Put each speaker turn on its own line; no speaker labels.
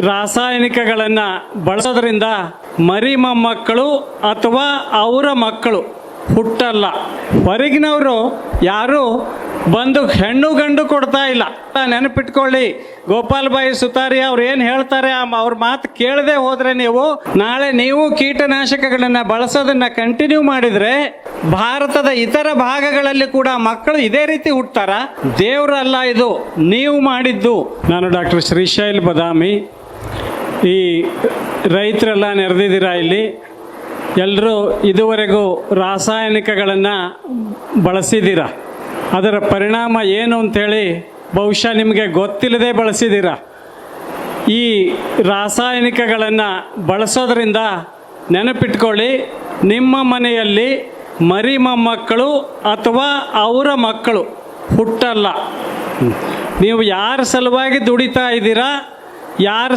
ರಾಸಾಯನಿಕಗಳನ್ನು ಬಳಸೋದ್ರಿಂದ ಮರಿ ಮೊಮ್ಮಕ್ಕಳು ಅಥವಾ ಅವರ ಮಕ್ಕಳು ಹುಟ್ಟಲ್ಲ. ಹೊರಗಿನವರು ಯಾರು ಬಂದು ಹೆಣ್ಣು ಗಂಡು ಕೊಡ್ತಾ ಇಲ್ಲ. ನೆನಪಿಟ್ಕೊಳ್ಳಿ, ಗೋಪಾಲಭಾಯಿ ಸುತಾರಿ ಅವ್ರು ಏನು ಹೇಳ್ತಾರೆ ಅವ್ರ ಮಾತು ಕೇಳದೆ ಹೋದರೆ ನೀವು ನಾಳೆ ನೀವು ಕೀಟನಾಶಕಗಳನ್ನು ಬಳಸೋದನ್ನು ಕಂಟಿನ್ಯೂ ಮಾಡಿದರೆ ಭಾರತದ ಇತರ ಭಾಗಗಳಲ್ಲಿ ಕೂಡ ಮಕ್ಕಳು ಇದೇ ರೀತಿ ಹುಟ್ಟುತ್ತಾರ? ದೇವರಲ್ಲ, ಇದು ನೀವು ಮಾಡಿದ್ದು. ನಾನು ಡಾಕ್ಟರ್ ಶ್ರೀಶೈಲ್ ಬದಾಮಿ. ಈ ರೈತರೆಲ್ಲ ನೆರೆದಿದ್ದೀರಾ ಇಲ್ಲಿ. ಎಲ್ಲರೂ ಇದುವರೆಗೂ ರಾಸಾಯನಿಕಗಳನ್ನು ಬಳಸಿದ್ದೀರ. ಅದರ ಪರಿಣಾಮ ಏನು ಅಂಥೇಳಿ ಬಹುಶಃ ನಿಮಗೆ ಗೊತ್ತಿಲ್ಲದೆ ಬಳಸಿದ್ದೀರ. ಈ ರಾಸಾಯನಿಕಗಳನ್ನು ಬಳಸೋದ್ರಿಂದ ನೆನಪಿಟ್ಕೊಳ್ಳಿ, ನಿಮ್ಮ ಮನೆಯಲ್ಲಿ ಮರಿ ಮೊಮ್ಮಕ್ಕಳು ಅಥವಾ ಅವರ ಮಕ್ಕಳು ಹುಟ್ಟಲ್ಲ. ನೀವು ಯಾರ ಸಲುವಾಗಿ ದುಡಿತಾ ಇದ್ದೀರಾ, ಯಾರ